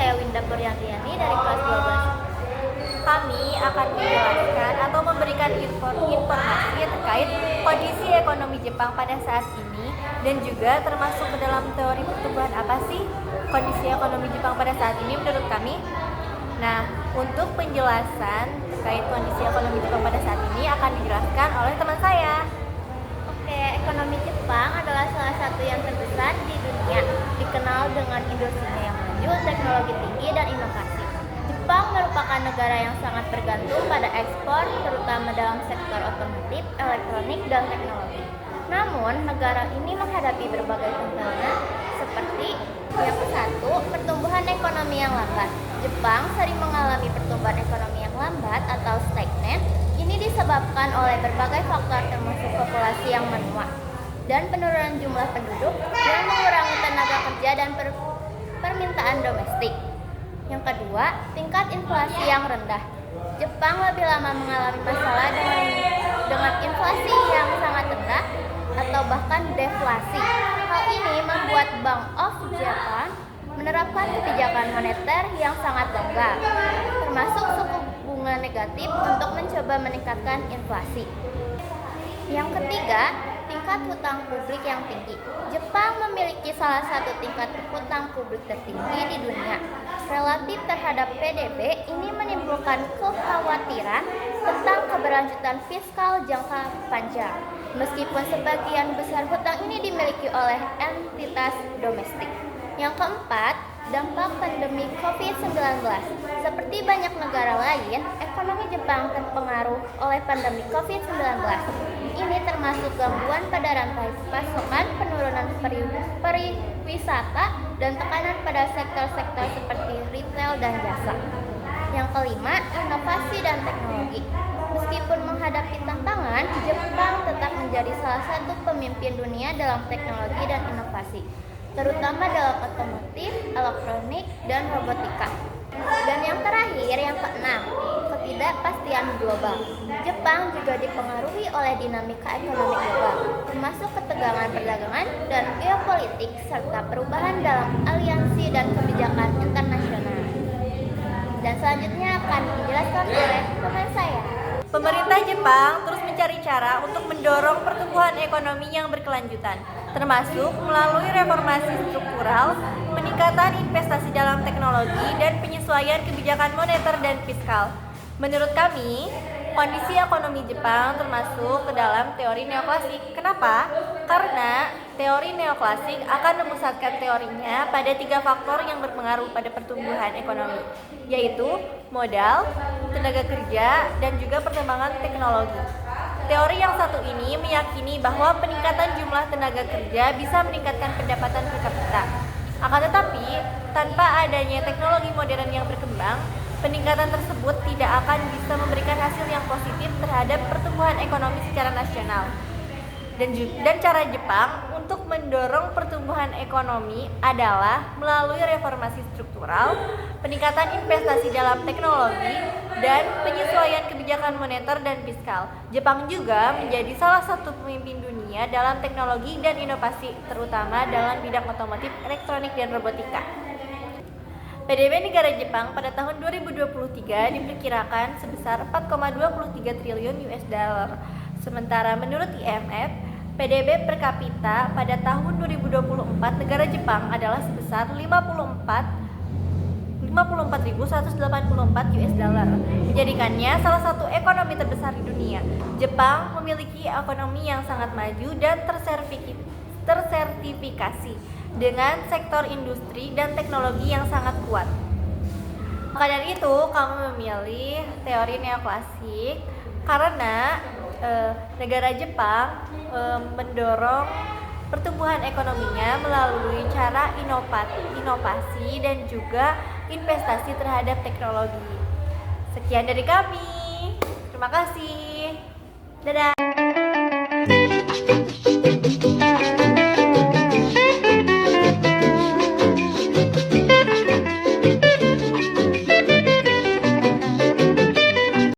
saya Winda Puryantiani dari kelas 12. Kami akan menjelaskan atau memberikan informasi terkait kondisi ekonomi Jepang pada saat ini dan juga termasuk ke dalam teori pertumbuhan apa sih kondisi ekonomi Jepang pada saat ini menurut kami. Nah, untuk penjelasan terkait kondisi ekonomi Jepang pada saat ini akan dijelaskan oleh teman saya. Ekonomi Jepang adalah salah satu yang terbesar di dunia, dikenal dengan industrinya yang maju, teknologi tinggi, dan inovasi. Jepang merupakan negara yang sangat bergantung pada ekspor, terutama dalam sektor otomotif, elektronik, dan teknologi. Namun, negara ini menghadapi berbagai tantangan seperti yang satu, pertumbuhan ekonomi yang lambat. Jepang sering mengalami pertumbuhan ekonomi yang lambat atau stagnan. Ini disebabkan oleh berbagai faktor termasuk populasi yang menua dan penurunan jumlah penduduk yang mengurangi tenaga kerja dan permintaan domestik. Yang kedua, tingkat inflasi yang rendah. Jepang lebih lama mengalami masalah dengan inflasi yang sangat rendah atau bahkan deflasi. Hal ini membuat Bank of Japan menerapkan kebijakan moneter yang sangat longgar, termasuk suku bunga negatif untuk mencoba meningkatkan inflasi. Yang ketiga, tingkat hutang publik yang tinggi. Jepang memiliki salah satu tingkat hutang publik tertinggi di dunia. Relatif terhadap PDB, ini menimbulkan kekhawatiran tentang keberlanjutan fiskal jangka panjang. Meskipun sebagian besar hutang ini dimiliki oleh entitas domestik. Yang keempat, dampak pandemi COVID-19. Seperti banyak negara lain, ekonomi Jepang terpengaruh oleh pandemi COVID-19. Ini termasuk gangguan pada rantai pasokan, penurunan pariwisata, dan tekanan pada sektor-sektor seperti retail dan jasa. Yang kelima, inovasi dan teknologi. Meskipun menghadapi tantangan, Jepang tetap menjadi salah satu pemimpin dunia dalam teknologi dan inovasi, terutama dalam otomotif, elektronik, dan robotika. Dan yang terakhir, yang keenam, ketidakpastian global. Jepang juga dipengaruhi oleh dinamika ekonomi global, termasuk ketegangan perdagangan dan geopolitik, serta perubahan dalam aliansi dan kebijakan internasional. Dan selanjutnya akan dijelaskan oleh teman saya. Pemerintah Jepang terus mencari cara untuk mendorong pertumbuhan ekonomi yang berkelanjutan, termasuk melalui reformasi struktural, peningkatan investasi dalam teknologi, dan penyesuaian kebijakan moneter dan fiskal. Menurut kami, kondisi ekonomi Jepang termasuk ke dalam teori neoklasik. Kenapa? Karena teori neoklasik akan memusatkan teorinya pada 3 faktor yang berpengaruh pada pertumbuhan ekonomi, yaitu modal, tenaga kerja, dan juga perkembangan teknologi. Teori yang satu ini meyakini bahwa peningkatan jumlah tenaga kerja bisa meningkatkan pendapatan per kapita. Akan tetapi, tanpa adanya teknologi modern yang berkembang, peningkatan tersebut tidak akan bisa memberikan hasil yang positif terhadap pertumbuhan ekonomi secara nasional. Dan cara Jepang untuk mendorong pertumbuhan ekonomi adalah melalui reformasi struktural, peningkatan investasi dalam teknologi, dan penyesuaian kebijakan moneter dan fiskal. Jepang juga menjadi salah satu pemimpin dunia dalam teknologi dan inovasi, terutama dalam bidang otomotif, elektronik, dan robotika. PDB negara Jepang pada tahun 2023 diperkirakan sebesar 4,23 triliun US dollar. Sementara menurut IMF, PDB per kapita pada tahun 2024 negara Jepang adalah sebesar 54.184 US dollar, menjadikannya salah satu ekonomi terbesar di dunia. Jepang memiliki ekonomi yang sangat maju dan tersertifikasi dengan sektor industri dan teknologi yang sangat kuat. Maka dari itu, kami memilih teori neoklasik karena negara Jepang mendorong pertumbuhan ekonominya melalui cara inovasi dan juga investasi terhadap teknologi. Sekian dari kami. Terima kasih. Dadah.